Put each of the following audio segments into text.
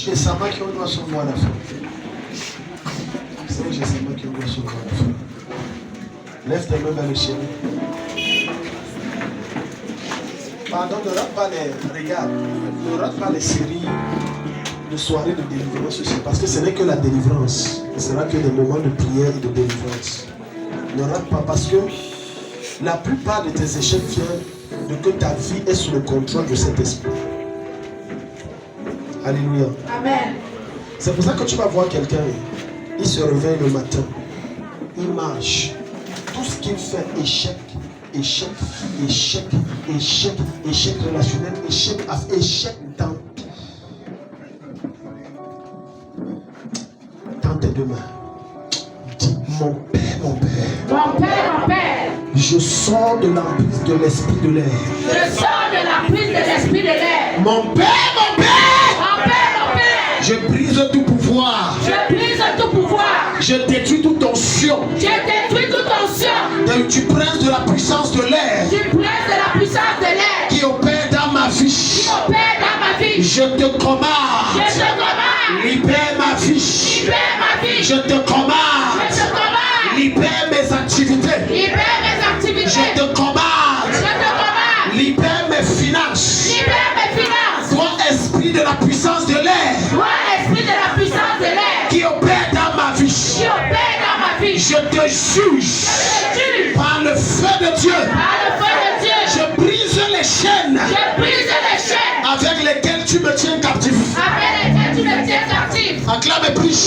Je sens pas qu'on doit se voir à la fin. C'est vrai que je sens pas qu'on doit se voir à la fin. Lève tes mains vers le ciel. Pardon, ne rate pas les... Regarde, ne rate pas les séries de soirées de délivrance aussi. Parce que ce n'est que la délivrance. Ce sera que des moments de prière et de délivrance. Ne rate pas parce que la plupart de tes échecs viennent de que ta vie est sous le contrôle de cet esprit. Alléluia. Amen. C'est pour ça que tu vas voir quelqu'un, il se réveille le matin, il marche. Tout ce qu'il fait, échec, échec, échec, échec, échec relationnel, échec, échec dans tes deux mains. Dis, mon Père, mon Père. Mon Père, mon Père. Je sors de l'emprise de l'esprit de l'air. Je sors de l'emprise de l'esprit de l'air. Mon Père, mon Père. Mon Père, mon Père. Je brise tout pouvoir. Je brise tout pouvoir. Je détruis toute tension. Je détruis toute tension. Tu prince de la puissance de l'air. Tu prince de la puissance de l'air. Qui opère dans ma vie. Qui opère dans ma vie. Je te commande. Je te commande. Libère ma vie. Libère ma vie. Je te commande. Je te commande. Libère mes activités. Libère mes activités. Je te commande. Je te commande. Libère mes finances. Libère mes finances. Toi, esprit de la puissance de l'air. Toi, esprit de la puissance de l'air. Qui opère dans ma vie. Qui opère dans ma vie. Je te juge. Par le feu de Dieu. Par le feu de Dieu. Je brise les chaînes. Je brise les chaînes. Avec lesquelles tu me tiens captif. Avec lesquelles tu me tiens captif. Acclame et prie.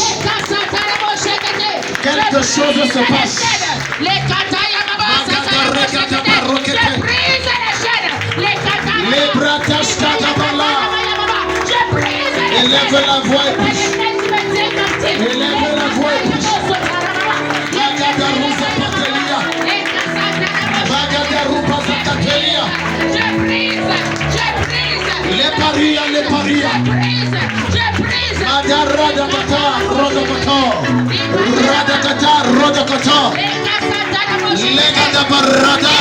Quelque chose se passe. Les Les bratas katabala. Élève la voix et prie. Élève la voix et prie. Bagadarusa patelia. Bagadarusa patelia. Je brise. Les paria, les paria. Je brise. Madaradakata, rodakata. Radakata, rodakata. Legadabarada.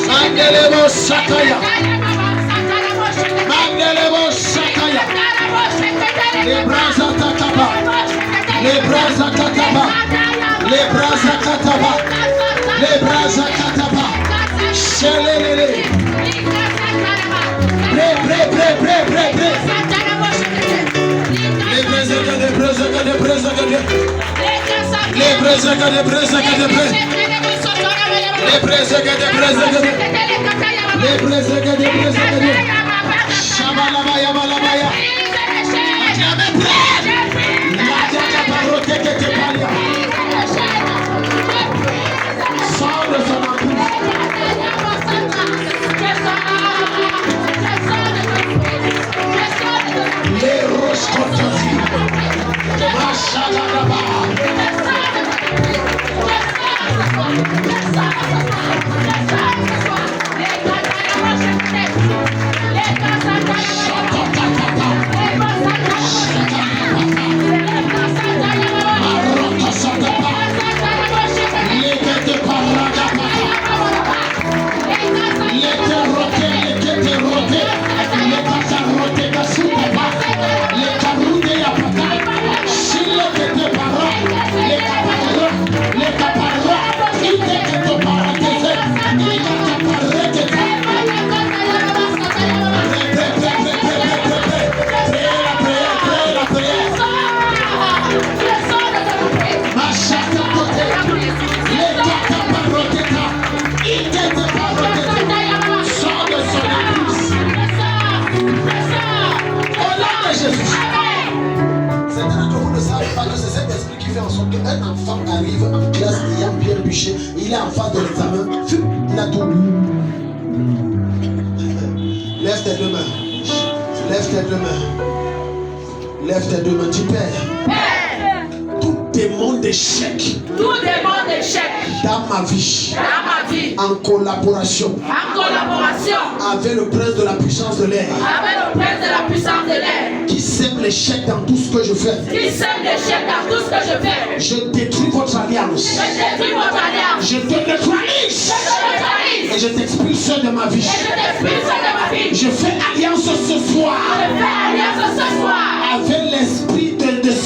Mandelebo sakaya. Mandelebo sakaya. Les bras atakaba. Les bras atakaba. Les bras atakaba. Les bras atakaba. Shelelele. Pré. Les un enfant arrive en classe ayant bien bûché, il est en face de l'examen, il a tout. Lève tes deux mains. Lève tes deux mains. Lève tes deux mains. Dis Père. Tout démon d'échec. Tout démon d'échec. Dans ma vie. Dans ma vie. En collaboration. En collaboration. Avec le prince de la puissance de l'air. Avec le prince de la puissance de l'air. Qui sème l'échec dans tout ce que je fais. Qui sème l'échec dans tout ce que je fais. Je détruis votre alliance. Je détruis votre alliance. Je te neutralise. Et je t'expulse de ma vie. Et je t'expulse de ma vie. Je fais alliance ce soir. Je fais alliance ce soir.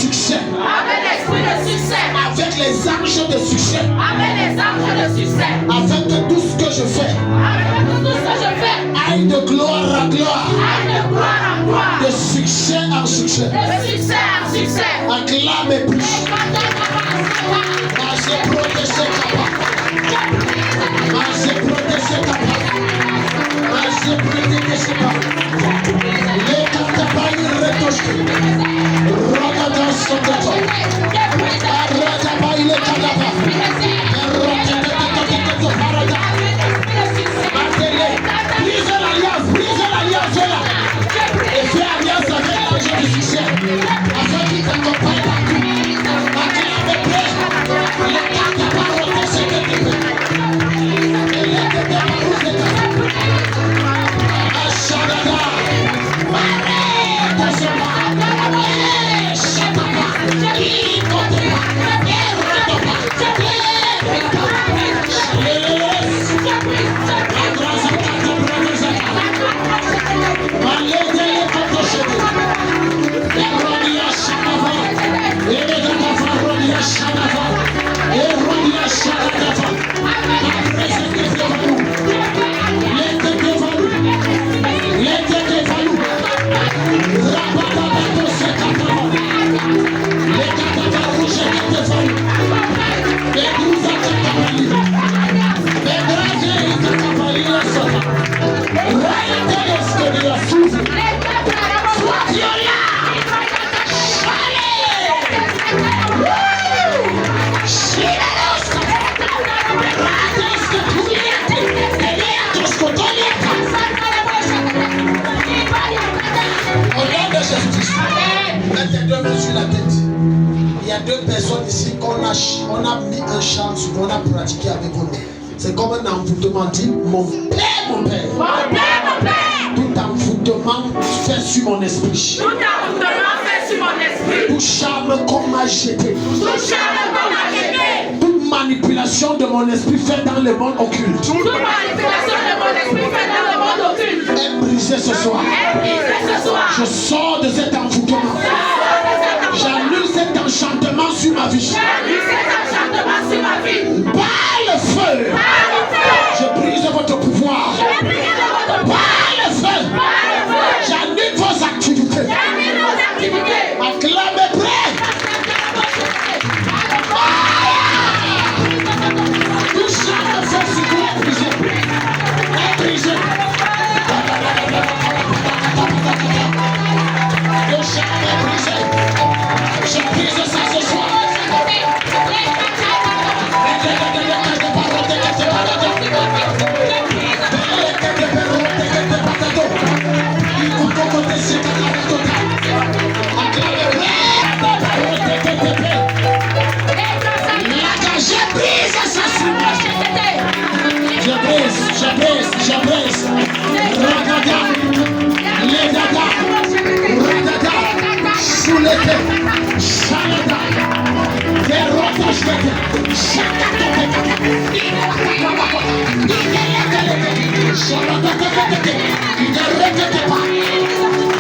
succès. Avec l'esprit de succès. Avec les anges de succès. Avec les anges de succès. Afin que tout ce que je fais Avec tout ce que je fais aille de gloire en gloire. aille de gloire en gloire. De succès en succès. De succès en succès. Acclame et plus. J'ai protégé Kappa. J'ai protégé Kappa. J'ai protégé Kappa. Les Kappa, ils retochent. Regardez ce que tu as. Regardez, il est Kappa. Brise l'alliance là. Et fais alliance avec l'ange du succès. Afin qu'il t'accompagne partout. Acclame et plus. Les Kappa protégés que tu peux. Et les Kappa protégés. Ashadada. Sur la tête. Il y a deux personnes ici qu'on a mis un chant sur qu'on a pratiqué avec vous. C'est comme un envoûtement. Dit mon père, mon père. Mon père, mon père. Tout envoûtement fait sur mon esprit. Tout envoûtement fait sur mon esprit. Tout charme qu'on m'a jeté. Tout charme qu'on m'a jeté. Toute manipulation de mon esprit fait dans le monde occulte. Toute manipulation de mon esprit fait dans le monde occulte. Est brisée ce soir. Est brisée ce soir. Je sors de cet envoûtement. J'annule cet enchantement sur ma vie. J'annule cet enchantement sur ma vie. Par le feu. Par le feu. Je brise votre pouvoir. Je brise votre pouvoir. Par le feu. Par le feu. J'annule vos activités. J'annule vos activités. Acclamez prêt. Tout charme fait sur vous est brisé. Est brisé. Le charme est brisé. Je brise ça ce soir. Je brise. Ragada. Ledada. Radada. Soulete. Shalada. Verrotoshkete. Shakatopeka.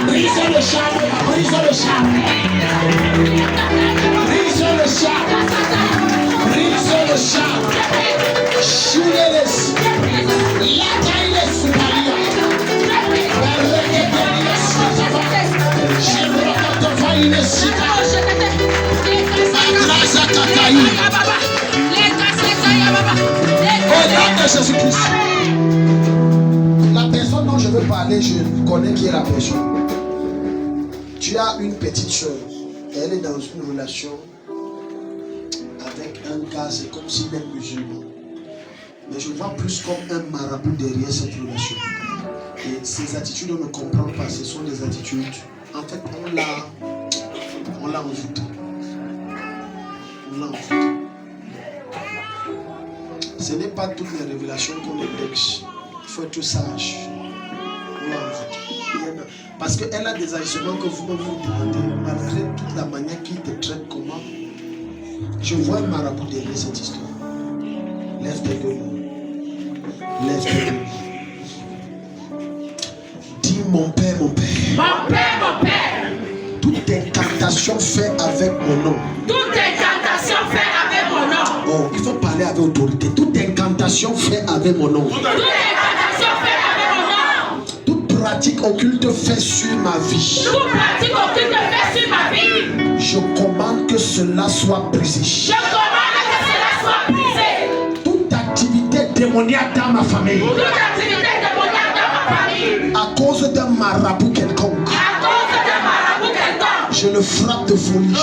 Brise le charme. Brise le charme. Brise le charme. Brise le charme. Shuleles. Latailes Maria. Berregeterias. Shirokatofaines Sita. Akrasa Kataï. Au nom de Jésus-Christ. La personne dont je veux parler, je connais qui est la personne. Tu as une petite soeur. Elle est dans une relation avec un gars, c'est comme s'il est musulman. Mais je vois plus comme un marabout derrière cette relation. Et ces attitudes, on ne comprend pas. Ce sont des attitudes. En fait, on l'a envoûté. On l'a envoûté. Ce n'est pas toutes les révélations qu'on indexe. Il faut être sage. On l'a envoûté. Parce qu'elle a des agissements que vous vous demandez, malgré toute la manière qu'il te traite, comment. Je vois un marabout derrière cette histoire. Lève tes deux mains. Lève tes deux mains. Dis mon père, mon père. Mon père, mon père. Toute incantation faite avec mon nom. Toute incantation faite avec mon nom. Oh, il faut parler avec autorité. Toute incantation faite avec mon nom. Toute incantation faite avec mon nom. Toute pratique occulte faite sur ma vie. Toute pratique occulte faite sur ma vie. Je commande que cela soit brisé. Je commande que cela soit brisé. Toute activité démoniaque dans ma famille. Toute activité démoniaque dans ma famille. À cause d'un marabout quelconque. À cause d'un marabout quelconque. Je le frappe de folie. Je le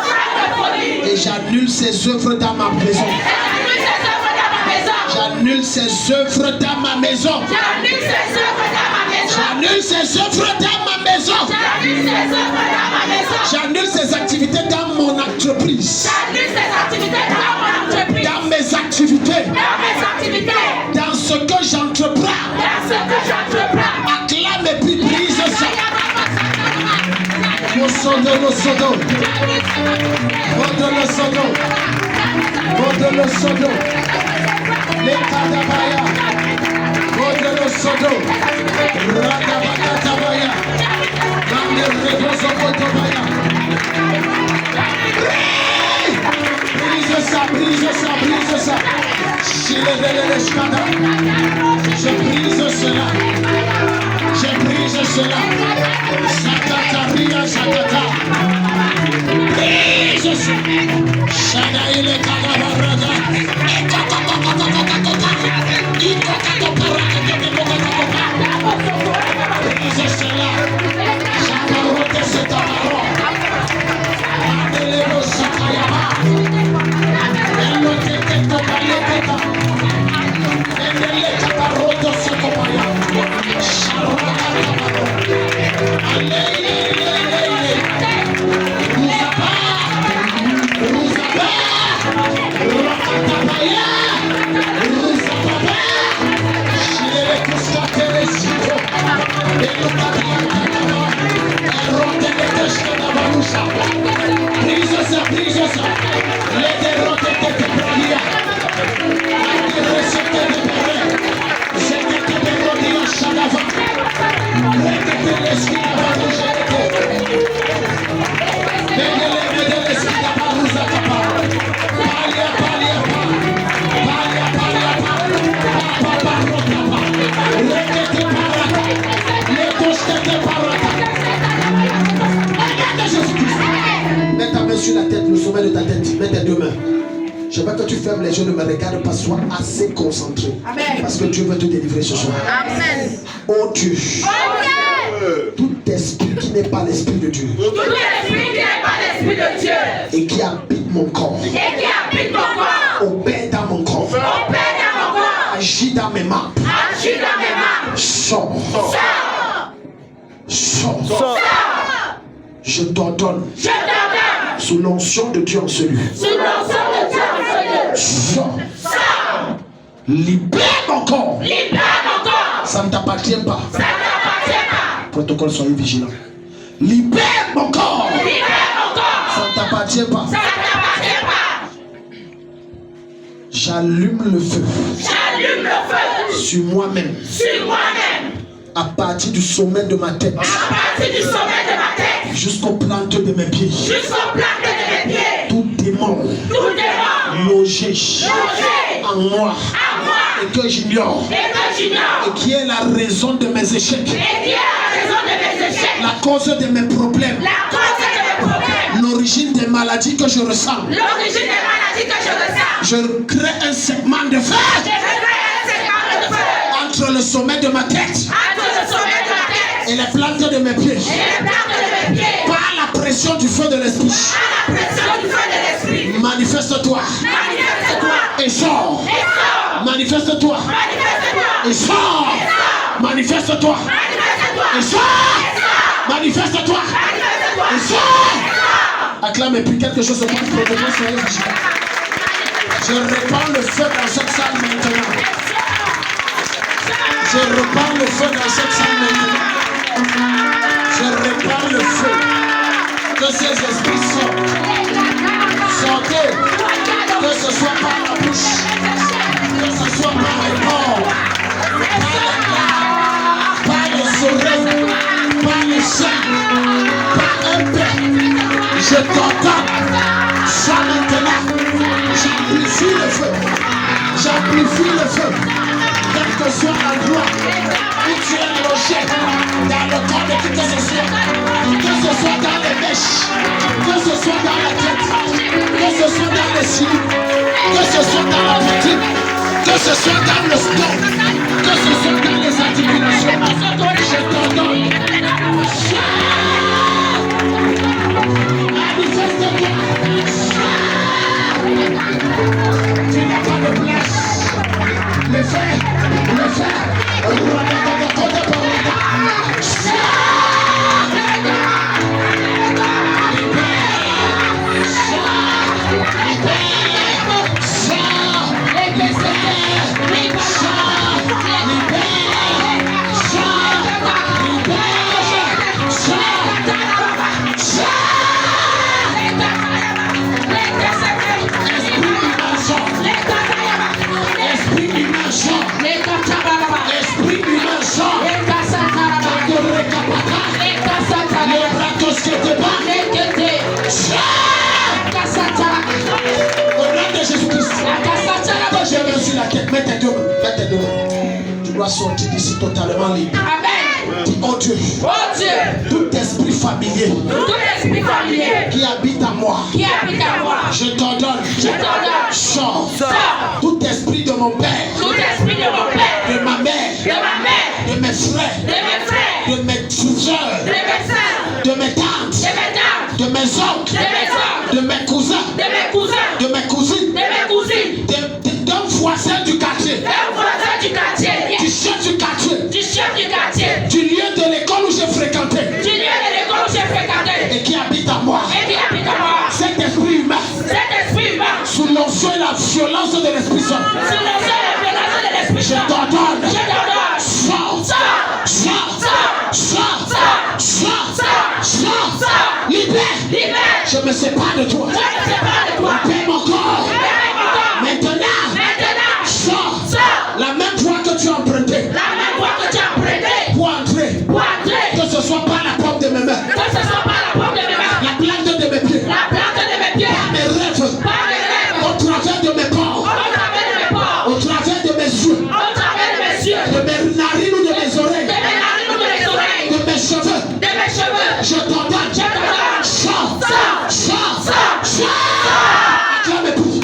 frappe de folie. Et j'annule ses œuvres dans ma maison. J'annule ses œuvres dans ma maison. J'annule ses œuvres dans ma maison. J'annule ses œuvres dans ma maison. J'annule ses œuvres dans ma maison. J'annule ses œuvres dans ma maison. J'annule ses activités dans mon entreprise. J'annule ses activités dans mon entreprise. Dans mes activités. Dans mes activités. Dans ce que j'entreprends. Dans ce que j'entreprends. Acclame et puis brise ça. Le sodo, le sodo. Vote le sodo. Vote le sodo. Les kadabaya. Vote le sodo. Radabakatabaya. Mande rebozo kotobaya. Brise ça, brise ça, brise ça. Je brise cela. Je brise cela. Sakataria, sakata. Brise cela. Shadaile kadabaraga. Brise cela. Jakarote setamaro. Adelero sakayama. Elote ketopaleketa. Endele kataroto sekopaya. Sharokatamaro. Alelelelele. Ruzaba. Ruzaba. Rakatabaya. Ruzababa. Shirele kuskatere siko. Elokariakataba. Erotelekeshkadabarusa. Brise ça, brise ça. Les dérotés de Tepralia. Les recettés de Péré. C'était que des rodilles Shadava. Rekete l'esquinabarouja de Tepralia. Medele l'esquinabarouza Kapa. Palia, palia, pa. Palia, palia, pa. Papa, rotapa. Rekete parata. Les touches de parata. Regarde Jésus-Christ. Mets ta main sur la tête, le sommet de ta tête. Mets tes deux mains. Je veux que tu fermes les yeux, ne me regarde pas, sois assez concentré. Amen. Parce que Dieu veut te délivrer ce soir. Amen. Oh Dieu. Tout esprit qui n'est pas l'esprit de Dieu. Tout esprit qui n'est pas l'esprit de Dieu. Et qui habite mon corps. Et qui habite mon corps. Opère dans mon corps. Opère dans mon corps. Agit dans mes mains. Agit dans mes mains. Sors. Sors. Sors. Sors. Je t'ordonne. Je t'ordonne. Sous l'onction de Dieu en celui. Sous l'onction de Dieu en celui. Sors. Sors. Libère mon corps. Libère mon corps. Ça ne t'appartient pas. Ça ne t'appartient pas. Protocole, soyez vigilants. Libère mon corps. Libère mon corps. Ça ne t'appartient pas. Ça ne t'appartient pas. J'allume le feu. J'allume le feu. Sur moi-même. Sur moi-même. À partir du sommet de ma tête. À partir du sommet de ma tête. Jusqu'aux plantes de mes pieds. Jusqu'aux plantes de mes pieds. Tout démon. Tout démon. Logé. En moi. En moi. Et que j'ignore. Et que j'ignore. Et qui est la raison de mes échecs. Et qui est la raison de mes échecs. La cause de mes problèmes. La cause de mes problèmes. L'origine des maladies que je ressens. L'origine des maladies que je ressens. Je crée un segment de feu. Je crée un segment de feu. Entre le sommet de ma tête. Entre le sommet de ma tête. Et les plantes de mes pieds. Et les plantes de mes pieds. Par la pression du feu de l'esprit. Par la pression du feu de l'esprit. Manifeste-toi. Manifeste-toi. Et sors. Et sors. Manifeste-toi. Manifeste-toi. Et sors. Manifeste-toi. Manifeste-toi. Et sors. Manifeste-toi. Manifeste-toi. Et sors. Acclame et puis quelque chose se passe. Protocole, soyez vigilants. Je répands le feu dans cette salle maintenant. Je répands le feu dans cette salle maintenant. Je répands le feu. Que ces esprits sortent. Sortez. Que ce soit par la bouche. Que ce soit par les corps. Par les oreilles. Par les seins. Par un père. Je t'entends. Ça maintenant. J'amplifie le feu. J'amplifie le feu. Quel que soit l'endroit où tu es logé, dans le corps de qui que ce soit dans les mèches, que ce soit dans la tête, que ce soit dans les cils, que ce soit dans la poitrine, que ce soit dans le stock, que ce soit dans les articulations, je t'ordonne. Manifeste-toi. Tu n'as pas de place. Le fer, le fer. Mets tes deux mains. Tu dois sortir d'ici totalement libre. Amen. Dis, oh Dieu, tout esprit familier, qui habite en moi, je t'ordonne, sors. Tout esprit de mon père, de ma mère, de mes frères, de mes soeurs, de mes tantes, de mes oncles, de mes cousins, de mes cousines, d'un voisin du quartier, du chef du quartier, du lieu de l'école où j'ai fréquenté, et qui habite en moi. Cet esprit humain, sous l'onction et la violence de l'Esprit Saint, je t'ordonne, sors, libère. Je me sépare de toi. Libère mon corps. Maintenant, sors. La même voie que tu as empruntée pour entrer, que ce soit par la porte de mes mains, la plante de mes pieds, par mes rêves, au travers de mes corps, au travers de mes yeux, de mes narines ou de mes oreilles, de mes cheveux, je t'ordonne, sors. Acclame plus.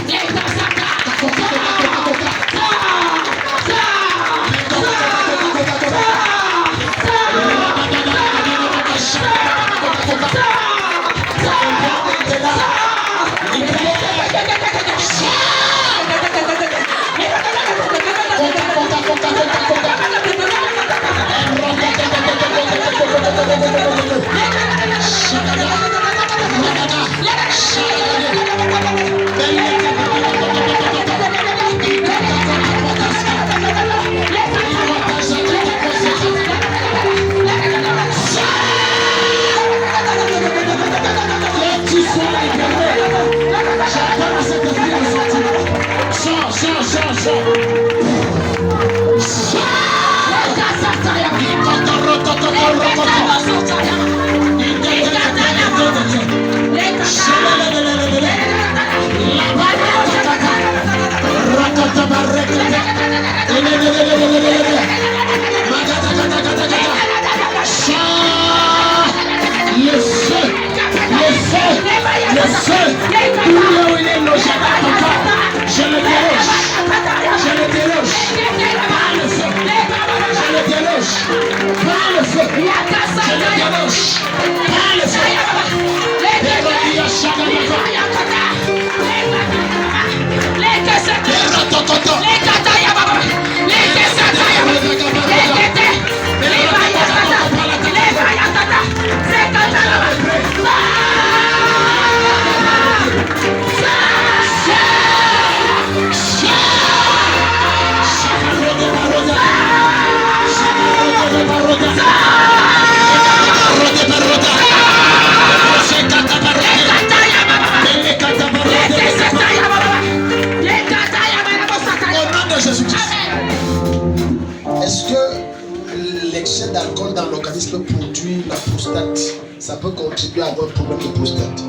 D'alcool dans l'organisme produit la prostate, ça peut contribuer à avoir un problème de prostate.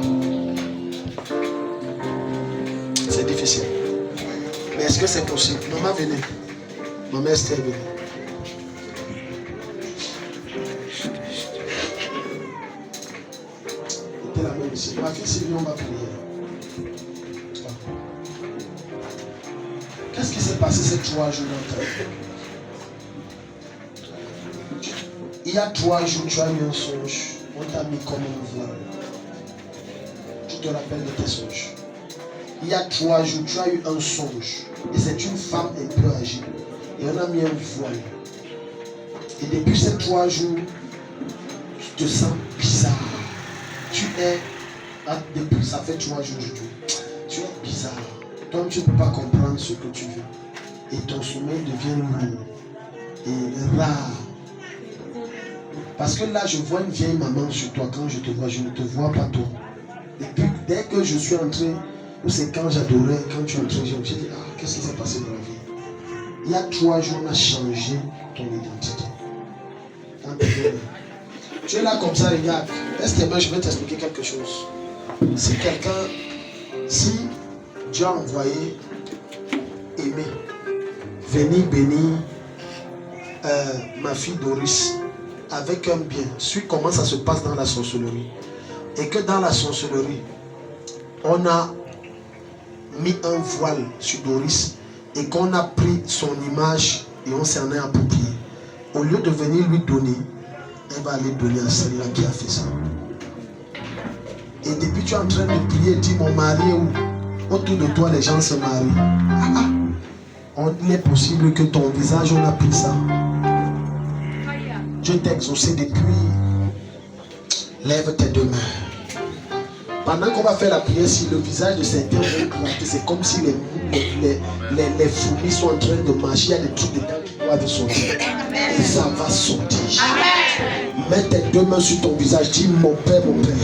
difficile. Mais est-ce que c'est possible? Maman, venez. Maman Esther, venez. Mettez la main ici. Ma fille Sylvie, on va prier. Qu'est-ce qui s'est passé ces 3 jours dans ta vie? Il y a 3 jours, tu as eu un songe. On t'a mis comme un voile. Tu te rappelles de tes songes. Il y a 3 jours, tu as eu un songe. Et c'est une femme un peu âgée. Et on a mis un voile. Et depuis ces 3 jours, tu te sens bizarre. Tu es... Depuis, ça fait 3 jours, je dis. Tu es bizarre. Toi, tu ne peux pas comprendre ce que tu veux. Et ton sommeil devient lourd et rare. Parce que là, je vois une vieille maman sur toi. Quand je te vois, je ne te vois pas toi. Et puis, dès que je suis entré, ou c'est quand j'adorais, quand tu es entré, je me suis dit, qu'est-ce qui s'est passé dans la vie? Il y a 3 jours, on a changé ton identité. Tu es là comme ça, regarde. Laisse tes mains, je vais t'expliquer quelque chose. Si quelqu'un, si Dieu a envoyé Aimé venir bénir ma fille Doris avec un bien, suis comment ça se passe dans la sorcellerie. Et que dans la sorcellerie, on a mis un voile sur Doris et qu'on a pris son image et on s'en est approprié. Au lieu de venir lui donner, elle va aller donner à celle-là qui a fait ça. Et depuis tu es en train de prier, dis mon mari est où? Autour de toi les gens se marient. Il est possible que ton visage, on a pris ça. Dieu t'a exaucé depuis. Lève tes 2 mains. Pendant qu'on va faire la prière, si le visage de certains est éclaté, c'est comme si les fourmis sont en train de marcher. Il y a des trucs dedans qui doivent sortir. Et ça va sortir. Mets tes 2 mains sur ton visage. Dis mon Père, mon Père.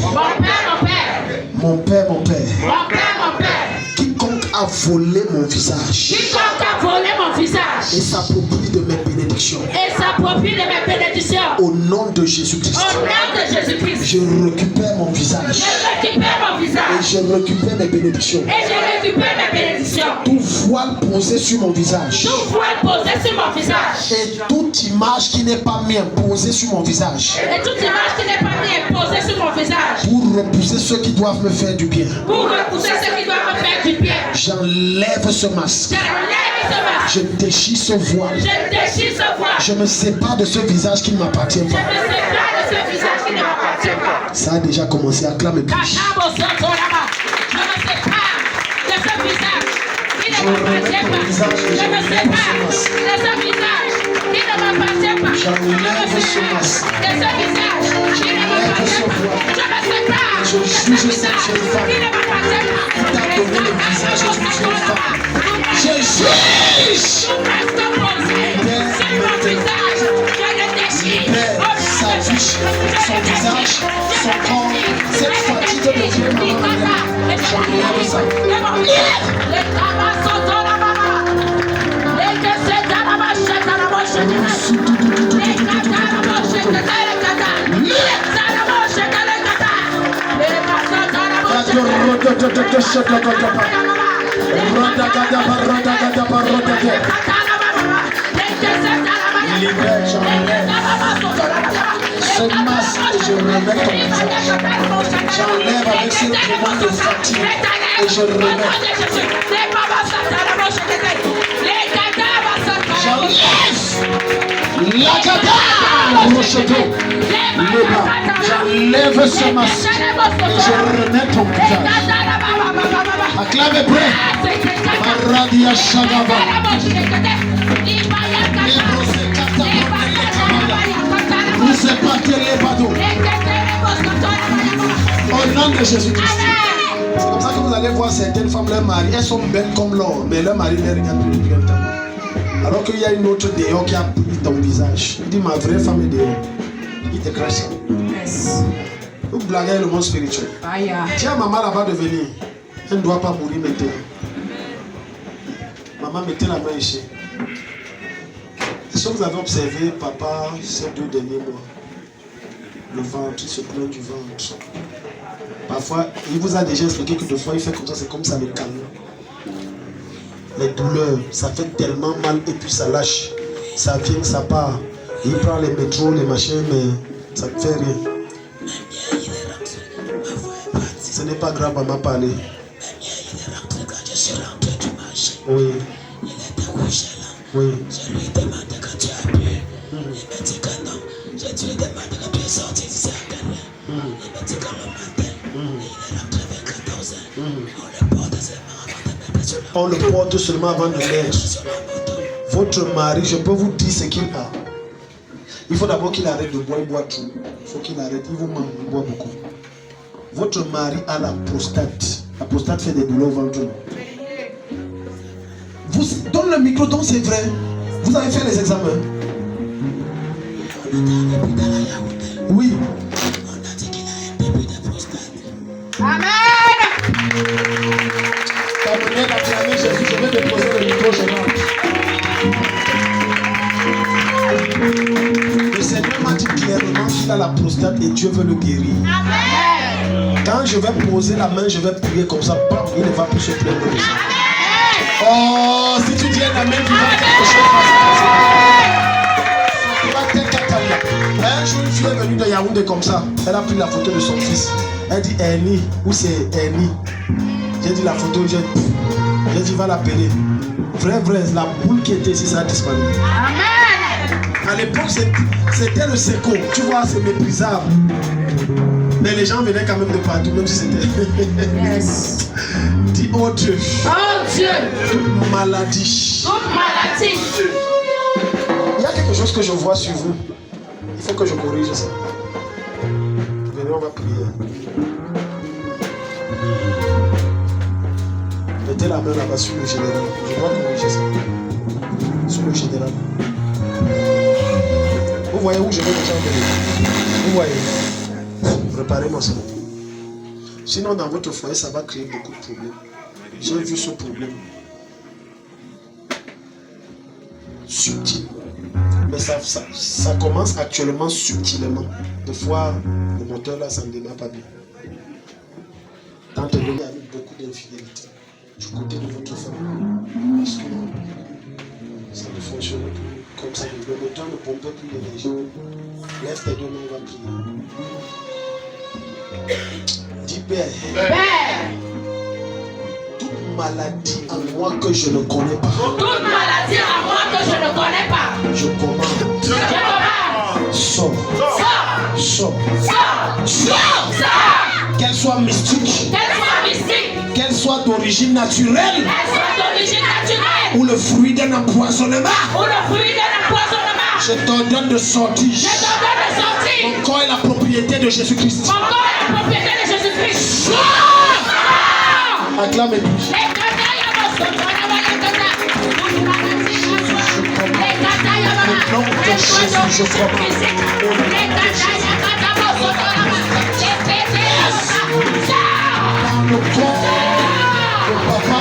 Mon Père, mon Père. Mon Père, mon Père. Quiconque a volé mon visage. Quiconque a volé mon visage. Et s'approprie de mes bénédictions. Et s'approprie de mes bénédictions. Au nom de Jésus-Christ. Au nom de Jésus-Christ. Je récupère mon visage. Je récupère mon visage. Et je récupère mes bénédictions. Et je récupère mes bénédictions. Tout voile posé sur mon visage. Tout voile posé sur mon visage. Et toute image qui n'est pas mise posée sur mon visage. Et toute image qui n'est pas mise posée sur mon visage. Pour repousser ceux qui doivent me faire du bien. Pour repousser ceux qui doivent me faire du bien. J'enlève ce masque. J'enlève ce masque. Je déchire ce voile. Je déchire ce voile. Je me sépare de ce visage qui ne m'appartient pas. Je me sépare de ce visage qui ne m'appartient pas. Ça a déjà commencé, acclame et prie. Je me sépare de ce visage qui ne m'appartient pas. Je me sépare de ce visage qui ne m'appartient pas. J'enlève ce masque. De ce visage qui ne m'appartient pas. Je me sépare. Je juge cette jeune femme Qui ne m'appartient pas. qui t'a donné le visage d'une jeune femme. Je juge. Tout reste posé sur mon visage. Je le déchire. Sa vie, son visage, son corps, cette fatigue de Dieu, j'enlève ça. Libère, j'enlève ce masque et je remets ton visage. J'enlève avec ce mouvement de fatigue et je remets. J'enlève la gata, rocheto, le bas. J'enlève ce masque et je remets ton visage. Acclame et prie. Maradia Shagava. Vous épargnez les bateaux. Au nom de Jésus-Christ. C'est comme ça que vous allez voir certaines femmes, leurs maris, elles sont belles comme l'or, mais leur mari ne les regarde plus depuis longtemps. Alors qu'il y a une autre dehors qui a pris ton visage. Il dit ma vraie femme est dehors. Il te crache. Vous blaguez le monde spirituel. Tiens maman là-bas de venir. Elle ne doit pas mourir maintenant. Maman, mettez la main ici. Est-ce que vous avez observé, papa, ces 2 derniers mois? Le ventre, il se plaint du ventre. Parfois, il vous a déjà expliqué que 2 fois il fait comme ça, c'est comme ça le calme. les douleurs, ça fait tellement mal et puis ça lâche. Ça vient, ça part. Il prend les métros, les machins, mais ça ne fait rien. Ce n'est pas grave, maman parler. Oui. Oui. Je lui ai demandé quand tu as bu. Il m'a dit que non. Je lui ai demandé quand tu es sorti d'ici à quelle heure. Il m'a dit que le matin. Il est rentré vers 14 heures. On le porte seulement avant de mettre. On le porte seulement avant de mettre. Votre mari, je peux vous dire ce qu'il a. Il faut d'abord qu'il arrête de boire, il boit tout. Il faut qu'il arrête, il vous manque, il boit beaucoup. Votre mari a la prostate. La prostate fait des douleurs au ventre. Vous, donne le micro, donc c'est vrai. Vous avez fait les examens? Oui. On a dit qu'il a un début de prostate. Amen. Ta manière d'acclamer Jésus, je vais déposer le micro, je rentre. Le Seigneur m'a dit clairement qu'il a la prostate et Dieu veut le guérir. Amen. Quand je vais poser la main, je vais prier comme ça, bam, il ne va plus se plaindre de ça. Oh, si tu dis un amen, tu vas quelque chose passer. Un jour, une fille est venue de Yaoundé comme ça. Elle a pris la photo de son fils. Elle dit Ernie, où c'est Ernie? J'ai dit la photo, j'ai dit va l'appeler. Vrai, la boule qui était ici, ça a disparu. Amen. À l'époque, c'était le séco. Tu vois, c'est méprisable. Mais les gens venaient quand même de partout, même si c'était. Yes. Dis oh Dieu. Oh Dieu. Toute maladie. Toute maladie. Il y a quelque chose que je vois sur vous. Il faut que je corrige ça. Venez, on va prier. Mettez la main là-bas sur le général. Je dois corriger ça. Sur le général. Vous voyez où je vais déjà venir? Vous voyez? Préparez-moi ça. Sinon, dans votre foyer, ça va créer beaucoup de problèmes. J'ai vu ce problème. Subtil. Mais ça commence actuellement subtilement. Des fois, le moteur là, ça ne démarre pas bien. Tant que vous avez beaucoup d'infidélité du côté de votre famille. Parce que ça ne fonctionne plus comme ça. Le moteur ne pompe plus l'énergie. Lève tes deux mains, on va prier. Dis Père. Père. Toute maladie en moi que je ne connais pas. Toute maladie en moi que je ne connais pas. Je commande. Je commande. Sors. Sors. Sors. Sors. Sors. Sors. Qu'elle soit mystique. Qu'elle soit mystique. Qu'elle soit d'origine naturelle. Qu'elle soit d'origine naturelle. Ou le fruit d'un empoisonnement. Ou le fruit d'un empoisonnement. Je t'ordonne de sortir. Je t'ordonne de sortir. Mon corps est la propriété de Jésus-Christ. Mon corps est la propriété de Jésus-Christ. Acclamez. Au nom de Jésus, je frappe. Dans le corps de papa.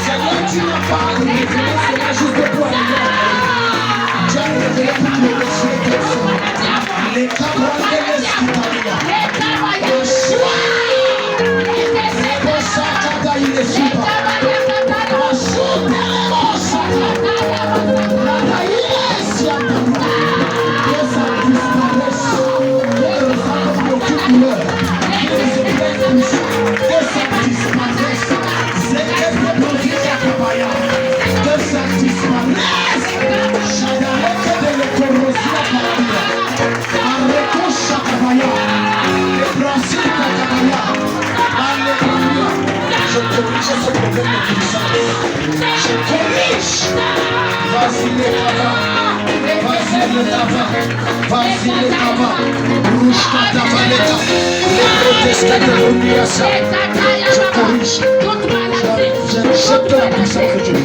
Seigneur, tu n'as pas révélé cela juste de toi. Tu as révélé pour que le ciel te soit. Les camarades de l'Esquitalia. Le choix. Les possacata, il est super. La chute, les possacata. La taïs, il y a papa. Que ça disparaisse. Que le sang de toute couleur. Que les épées poussent. Que ça disparaisse. C'est que le profil Yakabaya. Que ça disparaisse. Chadaleke de l'écorosia Kabaya. Arreko Shakabaya. Les principes Kabaya. Alléluia. Je corrige ce problème de puissance. Je corrige. Vas-y les tabacs. Vas-y les tabacs. Vas-y les tabacs. Rouge Katabaleka. Les protestants de l'Uniasa. Je corrige. Je jette la puissance de Dieu.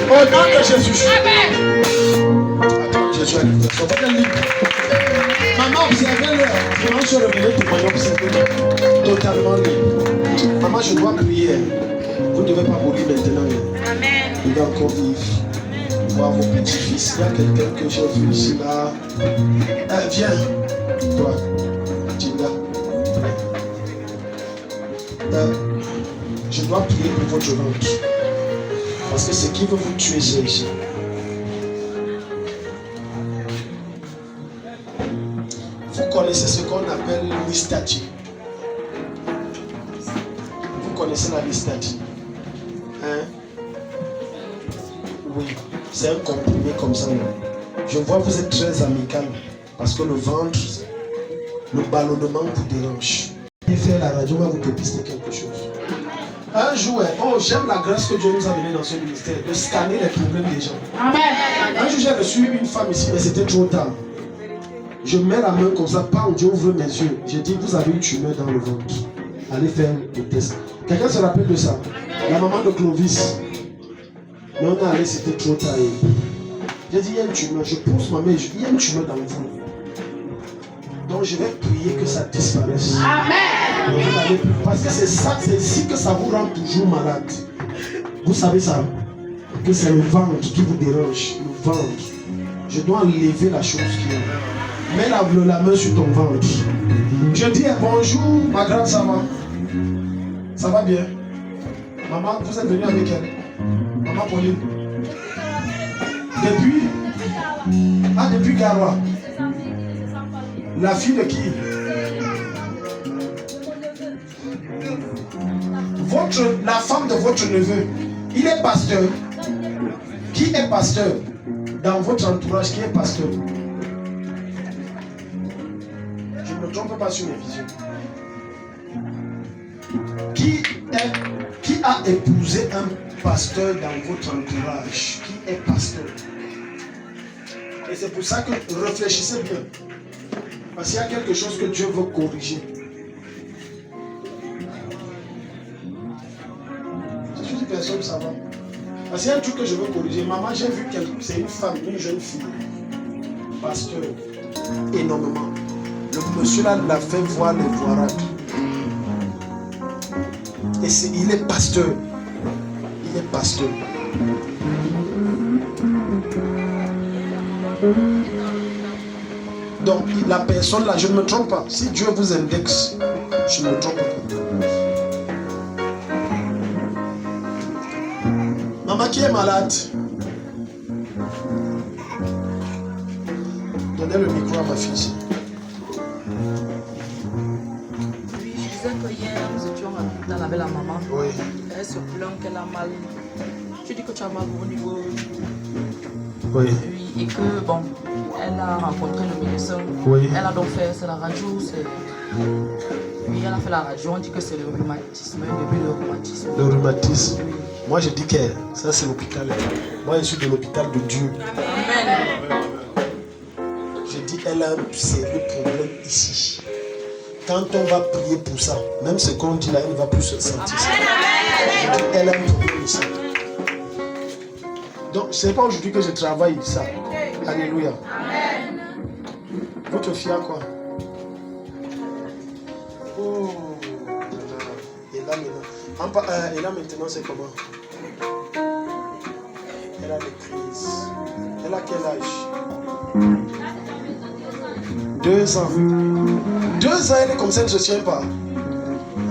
Au nom de Jésus. Amen. Attends, Jésus est libre. Son père est libre. Maman, observez-le. Je vais se révéler pour moi, observez-le. Totalement libre. Maman, je dois prier. Vous ne devez pas mourir maintenant. Amen. Vous devez encore vivre. voir vos petits-fils. Il y a quelqu'un que j'ai vu ici là. Viens, toi, Jinda. Je dois prier pour votre ventre. Parce que ce qui veut vous tuer, c'est ici. Vous connaissez ce qu'on appelle l'hystatie. Vous connaissez la l'hystatie? Hein? Oui, c'est un comprimé comme ça. Je vois que vous êtes très amical parce que le ventre, le ballonnement vous dérange. Et faire la radio va vous dépister quelque chose. Un jour, oh, j'aime la grâce que Dieu nous a donnée dans ce ministère, de scanner les problèmes des gens. Amen. Un jour, j'ai reçu une femme ici, mais c'était trop tard. Je mets la main comme ça, bam, Dieu ouvre mes yeux. J'ai dit, vous avez une tumeur dans le ventre. Allez faire le test. Quelqu'un se rappelle de ça? La maman de Clovis. Mais on est allé, c'était trop tard. J'ai dit, il y a une tumeur. Je pousse ma main, il y a une tumeur dans le ventre. Donc je vais prier que ça disparaisse. Amen. Parce que c'est ça, c'est ici que ça vous rend toujours malade. Vous savez ça? Que c'est le ventre qui vous dérange. Le ventre. Je dois enlever la chose qui est. Mets la main sur ton ventre. Je dis bonjour, ma grande, ça va? Ça va bien? Maman, vous êtes venue avec elle? Maman Pauline? Depuis Garoua. La fille de qui? La femme de votre neveu. Il est pasteur. Qui est pasteur? Dans votre entourage, qui est pasteur? Je ne me trompe pas sur les visions. Qui a épousé un pasteur dans votre entourage? Qui est pasteur? Et c'est pour ça que réfléchissez bien. Parce qu'il y a quelque chose que Dieu veut corriger. Je suis une personne, ça va. Parce qu'il y a un truc que je veux corriger. Maman, j'ai vu quelqu'un, c'est une femme, une jeune fille. Pasteur, énormément. Le monsieur là l'a fait voir les voirades. Et il est pasteur. Il est pasteur. Donc la personne là, je ne me trompe pas. Si Dieu vous indexe, je ne me trompe pas. Maman qui est malade, donnez le micro à ma fille ici. Oui, je disais que hier nous étions à l'hôpital avec la maman. Oui. Elle se plaint qu'elle a mal. Tu dis que tu as mal au niveau. Oui. Oui, et que bon, elle a rencontré le médecin. Oui. Elle a donc fait la radio. Oui, elle a fait la radio. On dit que c'est le rhumatisme, un début de rhumatisme. Le rhumatisme. Oui. Moi je dis que ça c'est l'hôpital. Moi je suis de l'hôpital de Dieu. Amen. Je dis elle a un sérieux problème ici. Quand on va prier pour ça, même ce qu'on dit là, elle ne va plus se sentir ça. Je dis elle a un problème ici. Donc ce n'est pas aujourd'hui que je travaille ça. Alléluia. Amen. Votre fille a quoi? Oh. Et là maintenant c'est comment? Elle a des crises. Elle a quel âge? 2 ans. 2 ans, elle est comme ça, elle ne se tient pas.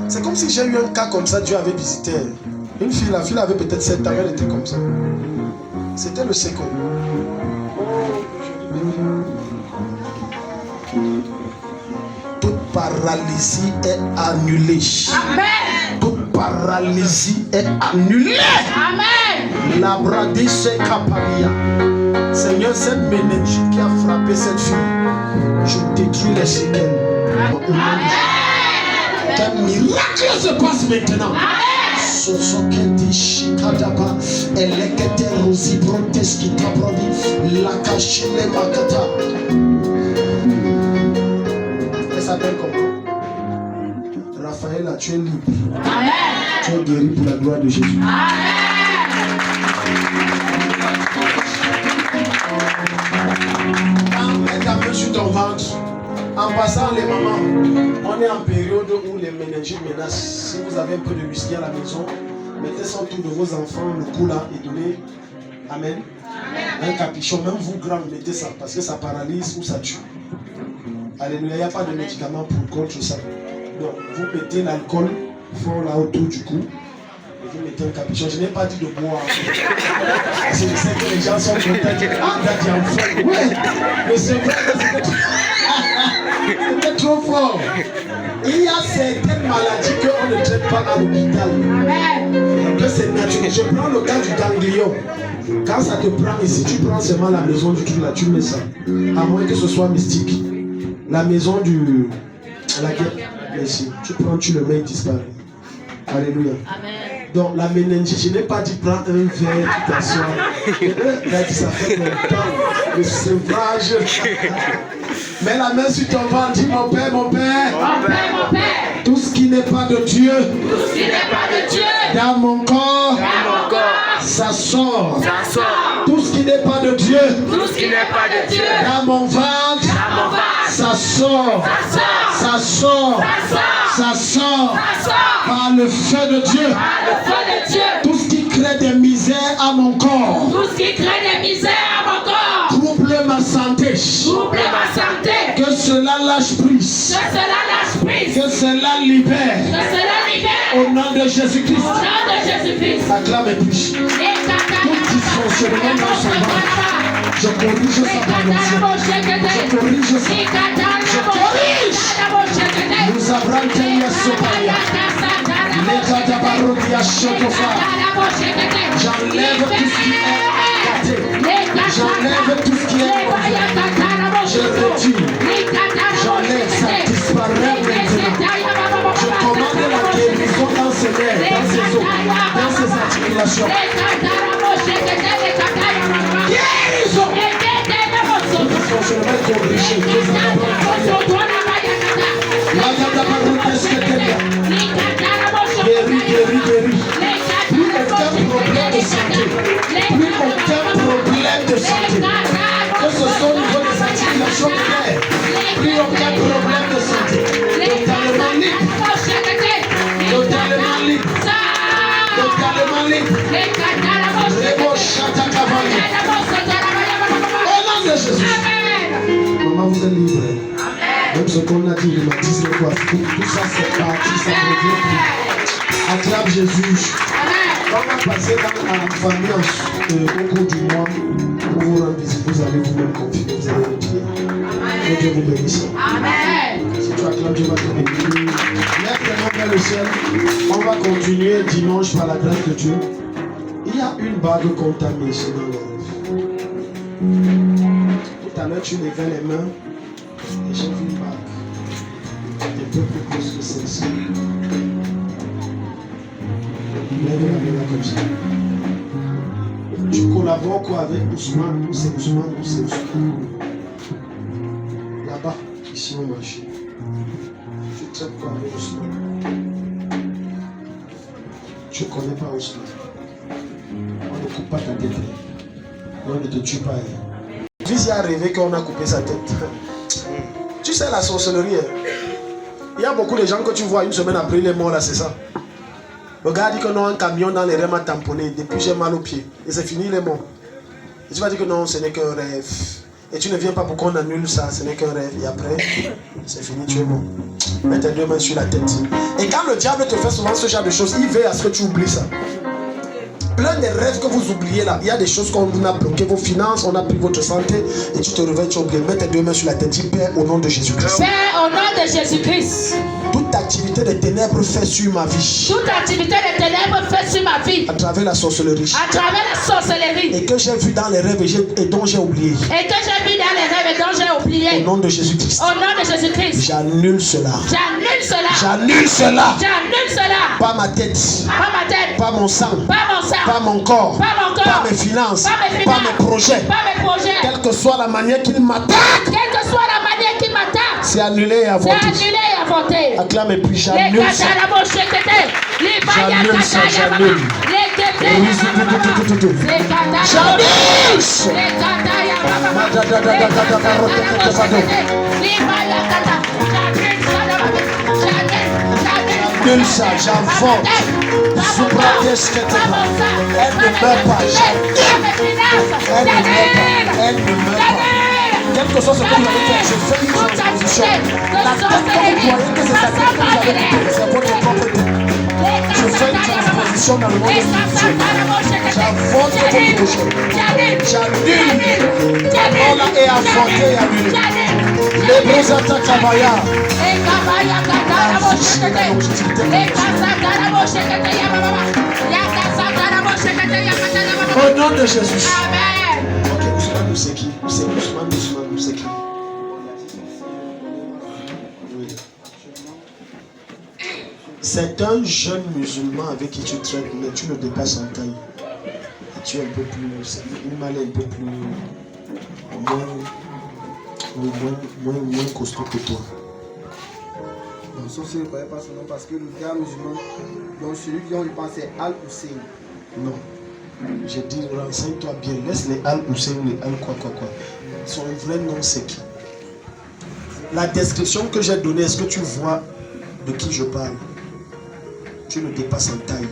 C'est comme si j'ai eu un cas comme ça, Dieu avait visité. Une fille, la fille avait peut-être 7 ans, elle était comme ça. C'était le second. Toute paralysie est annulée. Amen. Toute paralysie est annulée. Amen. La bradisse capalia. Seigneur, cette méningite qui a frappé cette fille, je détruis les séquelles. Amen. Qu'un miracle se passe maintenant. Amen. Sosoketi shikadaba elekete rosi broteski tabrodi lakashile makata. Elle s'appelle comment? Raphaël, tu es libre. Amen. Tu es guéri pour la gloire de Jésus. Amen. Mets ta main sur ton ventre. En passant les mamans, on est en période où les méningites menacent. Si vous avez un peu de whisky à la maison, mettez ça autour de vos enfants, le coup là et donnez. Amen. Amen. Un capuchon, même vous grands, mettez ça parce que ça paralyse ou ça tue. Alléluia, il n'y a pas de médicament contre ça. Donc, vous mettez l'alcool fort là autour du cou. Et vous mettez un capuchon. Je n'ai pas dit de boire. Parce que je sais que les gens sont contents. Ah, il y a un feu. Ouais, mais c'est vrai que c'était trop fort. Il y a certaines maladies qu'on ne traite pas à l'hôpital. Que c'est naturel. Je prends le cas du ganglion. Quand ça te prend ici, tu prends seulement la maison du truc là, tu mets ça. À moins que ce soit mystique. La maison du... La guerre. Ici. Tu prends, tu le mets, il disparaît. Alléluia. Amen. Donc la méningite, je n'ai pas dit prends un verre, tu t'assois. Il a dit ça fait longtemps. Le sevrage. Mets la main sur ton ventre, dis mon père, mon père. Mon père, mon père. Tout ce qui n'est pas de Dieu. Tout ce qui n'est pas de Dieu. Dans mon corps. Dans mon corps. Ça sort. Ça sort. Tout ce qui n'est pas de Dieu. Tout ce qui n'est pas de Dieu. Dans mon ventre. Dans mon ventre. Ça sort. Ça sort. Ça sort. Ça sort. Ça sort. Par le feu de Dieu. Par le feu de Dieu. Tout ce qui crée des misères à mon corps. Tout ce qui crée des misères à mon corps. Trouble ma santé. Trouble ma santé. Que cela lâche prise. Que cela lâche prise. Que cela libère. Que cela libère. Au nom de Jésus-Christ. Au nom de Jésus-Christ. Acclame et prie. Tout dysfonctionnement dans son ventre. Je corrige sa promotion. Je corrige sa. Je corrige. Nous avons tenu à Sopaya. J'enlève tout ce qui est gâté. J'enlève tout ce qui est mauvais. Je retire. J'enlève, ça disparaît maintenant. Je commande la guérison dans ses nerfs, dans ses os, dans ses articulations. Guérison. Tout fonctionnement est corrigé. Guéri. Plus aucun problème de santé. Plus aucun problème de santé. Que ce soit au niveau des articulations claires. Plus aucun problème de santé. Totalement libre. Totalement libre. Totalement libre. Rebo Chata Cavani. Au nom de Jésus. Maman, vous êtes libre. Même ce qu'on a dit, le baptême, tout ça c'est parti, ça revient plus. Acclame Jésus. On va passer dans la famille au cours du mois pour vous rendre visite. Vous allez vous-même confirmer, vous allez le dire. Que Dieu vous bénisse. Amen. Si tu acclames, Dieu va te bénir. Lève tes mains vers le ciel. On va continuer dimanche par la grâce de Dieu. Il y a une bague qu'on t'a mise dans le rêve. Tout à l'heure, tu levais les mains. Et j'ai vu une bague. Des peuples plus que celle-ci. Lève la main là comme ça. Tu collabores quoi avec Ousmane, ou c'est Ousmane, ou c'est Ousmane. Là-bas, ici au marché. Tu traites quoi avec Ousmane. Tu ne connais pas Ousmane. On ne coupe pas ta tête. On ne te tue pas. Fils a rêvé qu'on a coupé sa tête. Tu sais la sorcellerie. Il y a beaucoup de gens que tu vois une semaine après il est mort là, c'est ça. Le gars dit que non, un camion dans les rêves a tamponné. Depuis j'ai mal au pied. Et c'est fini, il est mort. Et tu vas dire que non, ce n'est qu'un rêve. Et tu ne viens pas pour qu'on annule ça, ce n'est qu'un rêve. Et après, c'est fini, tu es mort. Mets tes deux mains sur la tête. Et quand le diable te fait souvent ce genre de choses, il veut à ce que tu oublies ça. Plein de rêves que vous oubliez là. Il y a des choses qu'on a bloqué, vos finances, on a pris votre santé. Et tu te réveilles, tu oublies. Mets tes deux mains sur la tête. Dis Père au nom de Jésus-Christ. Père au nom de Jésus-Christ. Toute activité des ténèbres fait sur ma vie. Toute activité des ténèbres fait sur ma vie. À travers la sorcellerie. À travers la sorcellerie. Et que j'ai vu dans les rêves et dont j'ai oublié. Et que j'ai vu dans les rêves et dont j'ai oublié. Au nom de Jésus-Christ. Au nom de Jésus-Christ. J'annule cela. J'annule cela. J'annule cela. J'annule cela. Pas ma tête. Pas ma tête. Pas mon sang. Pas mon sang. Pas mon corps. Pas mon corps. Pas mes finances. Pas mes projets. Pas mes projets. Quelle que soit la manière qu'il m'attaque. Quelle que soit la manière qu'il m'attaque. C'est annulé et avorté. C'est annulé et avorté. Acclame et puis j'annule ça. J'annule ça, j'annule. J'annule. J'annule ça, j'invente. Elle ne meurt pas. Elle ne meurt pas. Quelle que soit ce que vous allez faire, je fais une transposition. La tête que vous croyez que c'est sa tête que vous allez couper, c'est votre propre tête. Je fais une transposition dans le monde de Dieu. J'invente votre projet. J'annule. On l'a et inventé et annulé. Les beaux attaques à Maya. Au nom de Jésus. Ok, Ousmane, c'est qui? C'est Ousmane, c'est qui? C'est un jeune musulman avec qui tu traites, mais tu le dépasses en taille. Et tu es un peu plus. Une malle un peu plus. Moins costaud que toi. Non, sauf si je ne connais pas son nom parce que le gars musulman, donc celui qui on lui pense c'est Al-Hussein. Non. J'ai dit, renseigne-toi bien. Laisse les Al-Hussein, les Al quoi. Son vrai nom, c'est qui? La description que j'ai donnée, est-ce que tu vois de qui je parle? Tu le dépasses en taille.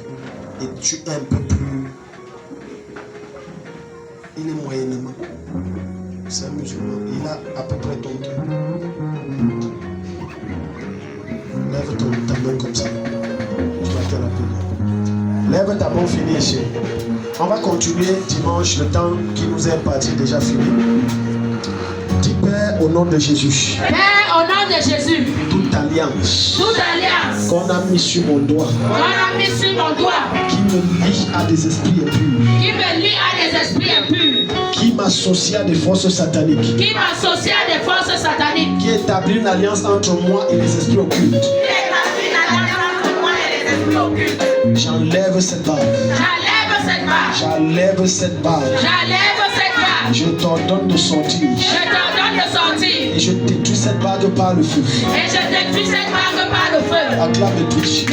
Et tu es un peu plus. Il est moyennement. C'est un musulman. Il a à peu près ton temps. Lève ta main comme ça. Je vais te rappeler. Lève ta main, finie ici. On va continuer dimanche, le temps qui nous est imparti déjà fini. Dis Père au nom de Jésus. Père, au nom de Jésus. Toute alliance qu'on a mis sur mon doigt, qui me lie à des esprits impurs, qui m'associe à des forces sataniques, qui établit une alliance entre moi et les esprits occultes. J'enlève cette barre. J'enlève cette barre. Je t'ordonne de sortir. Et je détruis cette barre par le feu. Acclame et Twitch.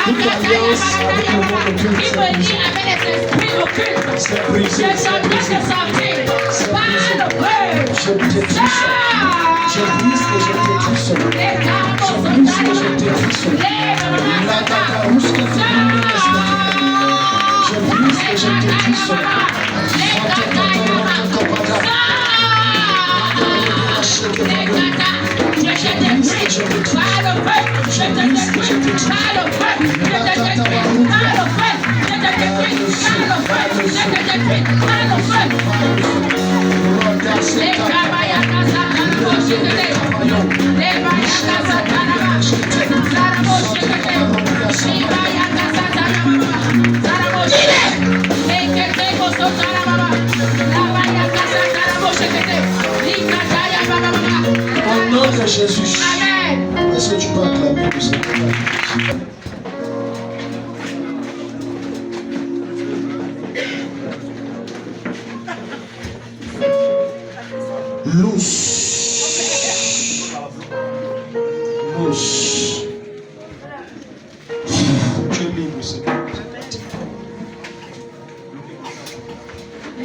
Toute alliance avec le monde occulte, c'est brisé. Je détruis ça. Je brise et je détruis ça. Je brise et je détruis ça. La cacarouche que tu je brise et je détruis ça. Au nom de Jésus. Est-ce que tu peux acclamer le Seigneur? Loose. Tu es libre, Seigneur.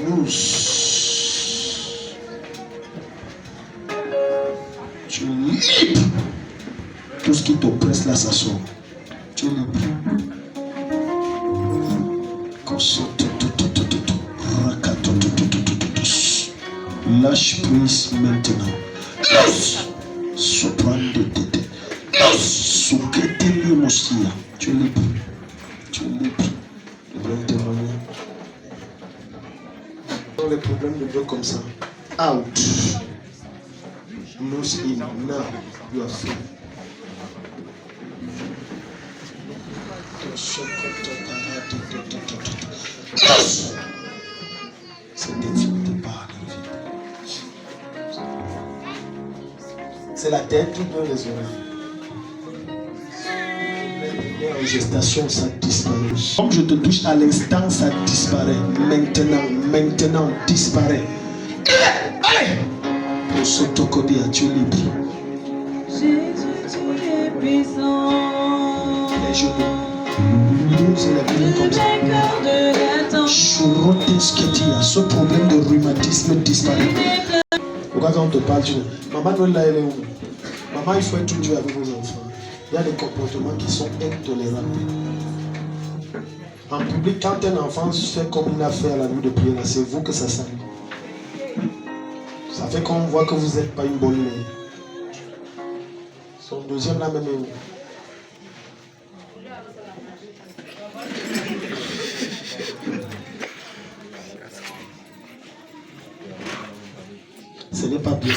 Loose. Tu es libre. Tout ce qui t'oppresse là, ça sort. Tu es libre. Lâche prise maintenant. Soprano de tête. Souketeli Mosia. Tu es libre. Tu es libre. Le bon témoignage. Dans les problèmes de Dieu comme ça. Out. Loose in. Now you are free. C'est difficulté par la vie. C'est la tête ou bien les oreilles. Les en gestation, ça disparaît. Comme je te touche à l'instant, ça disparaît. Maintenant, disparaît. Allez! Pour ce tocodia, tu es libre. Jésus, tu es puissant. Les genoux. c'est la Bible comme ça. Ce problème de rhumatisme disparaît. Pourquoi quand on te parle, tu dis, maman Noël là, elle est où? Maman, il faut être dur avec vos enfants. Il y a des comportements qui sont intolérables. En public, quand un enfant fait comme il a fait à la nuit de prière, c'est vous que ça salue. Ça fait qu'on voit que vous n'êtes pas une bonne mère. Son deuxième là même est où? Ce n'est pas bien.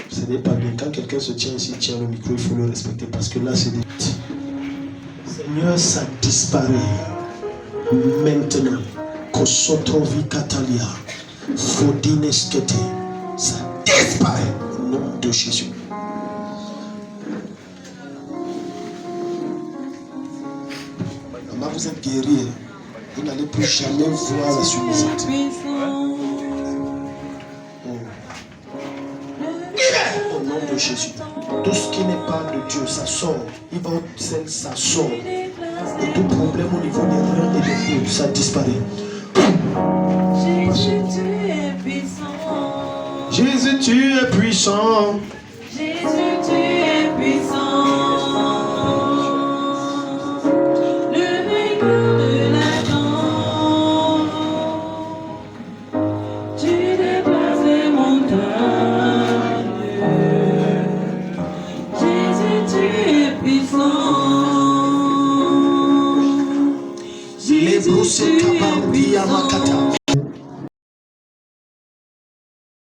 Ce n'est pas bien. Quand quelqu'un se tient ici, tient le micro, il faut le respecter parce que là, c'est des... Seigneur, ça disparaît. Maintenant, Kosotrovi Katalia, Fodineskete, ça disparaît au nom de Jésus. Maman, vous êtes guéri. Vous n'allez plus jamais voir la subissante. Au nom de Jésus. Tout ce qui n'est pas de Dieu, ça sort. Il va au sel, ça sort. Et tout problème au niveau des reins et des coudes, ça disparaît. Jésus, tu es puissant. Jésus, tu es puissant. Jésus, tu es puissant. Le vainqueur de la tombe. Tu déplaces les montagnes. Jésus, tu es puissant. Les brousses caparouilles à ma